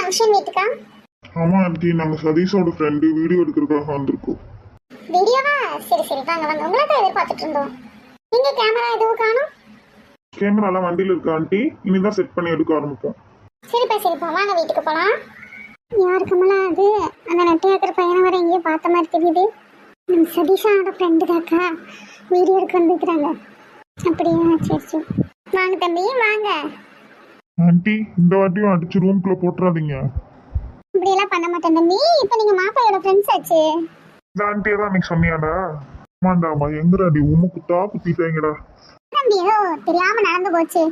Function வீட்டுக்கா? ஆமா aunty, நாங்க சதீஷோட ஃப்ரெண்டு வீடியோ எடுக்கிறதுக்காக வந்திருக்கோம். வீடியோவா? சரி சரி, வாங்க வாங்க, உங்களை தான் எதிர்பார்த்துட்டு இருந்தோம். நீங்க கேமரா எதுவும் காணும்? கேமராலாம் வண்டியில் இருக்கா ஆண்டி? இனிதான் செட் பண்ணி எடுக்க ஆரம்பிப்போம். சரிப்பா வாங்க வீட்டுக்கு போகலாம். யாருக்குமெல்லாம் அது அந்த நெட்டையாக்கிற பையனை வர எங்கேயோ பார்த்த மாதிரி தெரியுது. நம்ம சதீஷானோட ஃப்ரெண்டு தாக்கா வீடியோ எடுக்க வந்துருக்குறாங்க. அப்படியா? சரி சரி, வாங்க தம்பி வாங்க. ஆண்டி, இந்த வாட்டியும் அடிச்சு ரூம்குள்ள போட்டுறாதீங்க. இப்படியெல்லாம் பண்ண மாட்டேன் தம்பி, இப்போ நீங்க மாப்பிள்ளையோட ஃப்ரெண்ட்ஸ் ஆச்சு. இந்த ஆண்டியை தான் நீ சொன்னியாடா? ஆமாண்டாமா, எங்கடாடி உம குத்தா குத்திட்டாங்கடா. தம்பி ஏதோ தெரியாம நடந்து போச்சு.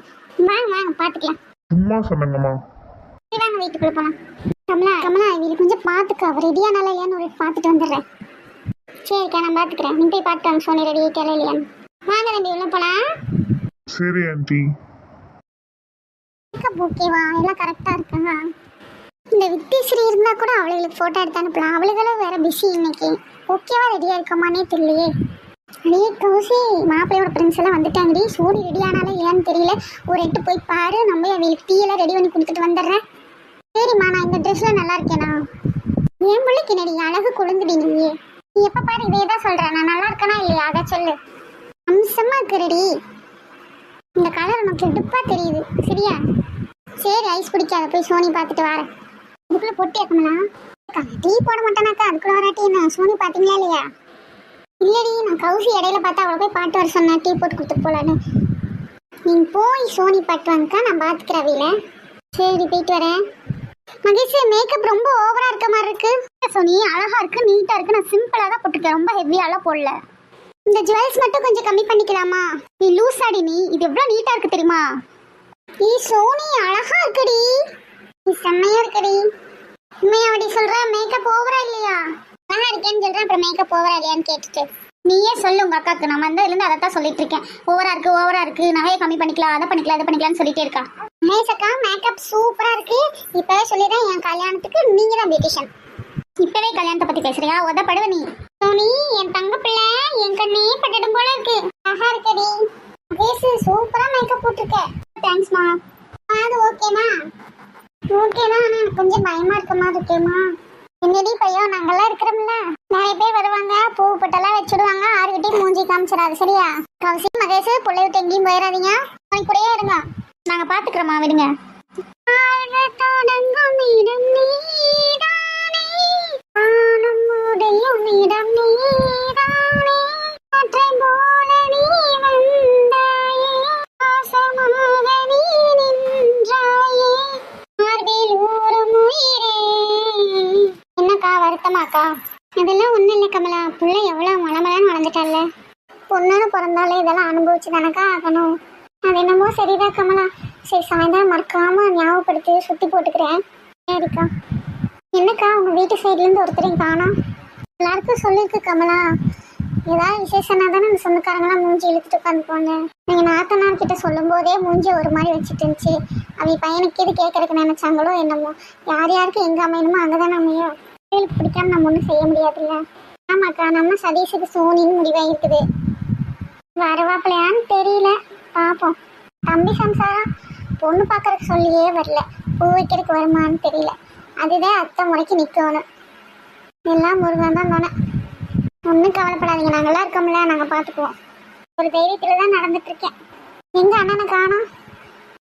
வாங்க வாங்க பாத்துக்கலாம். சும்மா சொன்னங்கம்மா. சரி வாங்க வீட்டுக்குள்ள போலாம். கமலா கமலா, இவரு கொஞ்சம் பாத்துக்க, அவர் ரெடியானால ஏன்னு ஒரு பார்த்துட்டு வந்துடுறேன். சரிக்கா, நான் பாத்துக்கிறேன். நீ போய் பார்த்து வாங்க சோனி ரெடி ஆயிட்டாலே இல்லையான்னு. வாங்க தம்பி உள்ள போலாம். சரி ஆண்டி. ஓகேவா? எல்லாம் கரெக்டா இருக்கா? இந்த வித்திஸ்ரீ இருந்தா கூட அவளுக்கு போட்டோ எடுத்து அனுப்பலாம். அவளுகளும் வேற பிஸி இன்னைக்கு. ஓகேவா? ரெடியா இருக்கமானே தெரியலையே. அடே கௌசி, மாப்பிள்ளையோட ஃப்ரெண்ட்ஸ் எல்லாம் வந்துட்டாங்கடி. சோனி ரெடி ஆனாலும் ஏன்னு தெரியல. ஒரு எட்டு போய் பாரு, நம்ம அவளுக்கு டீயெல்லாம் ரெடி பண்ணி கொடுத்துட்டு வந்துடுறேன். சரிம்மா, நான் இந்த ட்ரெஸ்ல நல்லா இருக்கேனா? என் பிள்ளைக்கு என்னடி அழகு கொழுந்துடி நீ. நீ எப்ப பாரு இதே தான் சொல்ற. நான் நல்லா இருக்கேனா இல்லையா அதை சொல்லு. அம்சமா இருக்கிறடி. இந்த கலர் உனக்கு எடுப்பா தெரியுது. சரியா? சரி, ஐஸ் குடிக்காத, போய் சோனி பார்த்துட்டு வரேன். இதுக்குள்ள பொட்டி ஏக்கமலாம் டீ போட மாட்டேனாக்கா. அதுக்குள்ள வராட்டி என்ன சோனி பார்த்தீங்களா இல்லையா? இல்லடி, நான் கௌசி இடையில பார்த்தா அவளை போய் பாட்டு வர சொன்னேன், டீ போட்டு கொடுத்துட்டு போலான்னு. நீங்க போய் சோனி பாட்டு வாங்கக்கா, நான் பார்த்துக்கிறேன் அவையில. சரி, போயிட்டு வரேன். மகேஷ், மேக்கப் ரொம்ப ஓவரா இருக்க மாதிரி இருக்கு. சோனி அழகா இருக்கு, நீட்டா இருக்கு. நான் சிம்பிளா தான் போட்டுருக்கேன், ரொம்ப ஹெவியாலாம் போடல. இந்த ஜுவல்ஸ் மட்டும் கொஞ்சம் கம்மி பண்ணிக்கலாமா? நீ லூஸ் ஆடி, நீ இது எவ்வளவு நீட்டா இருக்கு தெரியுமா? நீ சோனி அழகா இருக்குடி, நீ செம்மையா இருக்குடி. உண்மையா அப்படி சொல்ற? மேக்கப் ஓவரா இல்லையா? அழகா இருக்கேன்னு சொல்றேன், அப்புறம் மேக்கப் ஓவரா இல்லையான்னு கேட்டுட்டு நீயே சொல்லு உங்க அக்காக்கு. நான் வந்ததுலேருந்து அதை தான் சொல்லிட்டு இருக்கேன். ஓவரா இருக்கு, நகையை கம்மி பண்ணிக்கலாம், அதை பண்ணிக்கலாம்னு சொல்லிட்டே இருக்கா. மேசக்கா மேக்கப் சூப்பரா இருக்கு. இப்பவே சொல்லிடுறேன், என் கல்யாணத்துக்கு நீங்க தான் பியூட்டிஷியன். இப்பவே கல்யாணத்தை பத்தி பேசுறியா? உதப்படுவ நீ. சோனி என் தங்க பிள்ளை, என் கண்ணே பட்டுடும் போல இருக்கு. அழகா இருக்கடி. பேசு, சூப்பரா மேக்கப் போட்டிருக்க. தேங்க்ஸ்மா. அது ஓகேமா? ஓகேதான், ஆனா கொஞ்சம் பயமா இருக்க மாதிரி இருக்கேம்மா. என்னடி பையன், நாங்கெல்லாம் இருக்கிறோம்ல, நிறைய பேர் வருவாங்க, பூ பட்டெல்லாம் வச்சுடுவாங்க, ஆறுகிட்டையும் மூஞ்சி காமிச்சிடாது. சரியா? கௌசி மகேஷ், பிள்ளை விட்டு எங்கேயும் போயிடாதீங்க, கூடயே இருங்க. நாங்க பாத்துக்கிறோமா, விடுங்க. என்னக்கா வருத்தமாக்கா? அதெல்லாம் ஒண்ணும் இல்லை கமலா, பிள்ளை எவ்வளவு மலமலன்னு வளர்ந்துட்டால. பொண்ணுன்னு பிறந்தாலே இதெல்லாம் அனுபவிச்சு தானக்கா ஆகணும். அது என்னமோ சரிதான் கமலா. சரி, சாயந்தரம் மறக்காம ஞாபகப்படுத்தி சுத்தி போட்டுக்கிறேன். சரிக்கா. என்னக்கா, உங்க வீட்டு சைட்ல இருந்து ஒருத்தரையும் காணோம்? எல்லாருக்கும் சொல்லிருக்கு கமலா, ஏதாவது விசேஷம்னா தானே அந்த சொந்தக்காரங்களாம் மூஞ்சி இழுத்துட்டு உட்காந்துக்குவாங்க. நீங்க நாத்தனார் கிட்ட சொல்லும் போதே மூஞ்சி ஒரு மாதிரி வச்சுட்டு இருந்துச்சு. அவங்க பையனுக்கு எது கேட்கறதுக்கு நினைச்சாங்களோ என்னமோ. யாருக்கு எங்க அமையணுமோ அங்கதானே அமையும். கோயிலுக்கு பிடிக்காம நம்ம ஒன்றும் செய்ய முடியாதுல்ல. ஆமாக்கா, நம்ம சதீஷுக்கு சோனின்னு முடிவாயிருக்குது. வரவாப்பிலையான்னு தெரியல, பார்ப்போம். தம்பி சம்சாரம் பொண்ணு பார்க்கறதுக்கு சொல்லியே வரல, பூ வைக்கிறதுக்கு வருமானு தெரியல. அதுதான் அத்தை முறைக்கு நிற்கணும். எல்லாம் முருகன் தான் தானே. ஒன்றும் கவலைப்படாதீங்க, நாங்கள்லாம் இருக்கோம்ல, நாங்கள் பார்த்துக்குவோம். ஒரு தைரியத்தில் தான் நடந்துட்டு இருக்கேன். எங்கள் அண்ணனை காணோம்?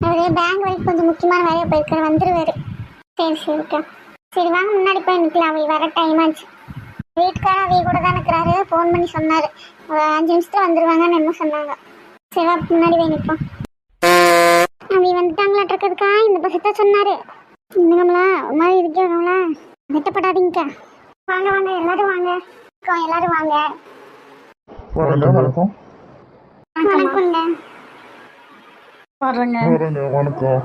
அவர் பேங்க் வரைக்கும் கொஞ்சம் முக்கியமான வேலையை போயிருக்காரு, வந்துடுவார். சரி சரிக்கா. சரி வாங்க, முன்னாடி போய் நிற்கலாம், அவை வர டைம் ஆச்சு. வீட்டுக்கார அவைய கூட தான் இருக்கிறாரு, ஃபோன் பண்ணி சொன்னார், ஒரு 5 நிமிஷத்தில் வந்துடுவாங்கன்னு என்ன சொன்னாங்க. சரி வா, முன்னாடி போய் நிற்போம். அவை வந்துட்டாங்களாட்டிருக்கிறதுக்கா இந்த பசத்தை சொன்னார். இன்னுங்களா ஒரு மாதிரி இருக்கவங்களா, வெட்டப்படாதீங்கக்கா. வாங்க வாங்க, எல்லாரும் வாங்க, எல்லாரும் வாங்க. வணக்கம். வணக்கம்ங்க. வணக்கம்.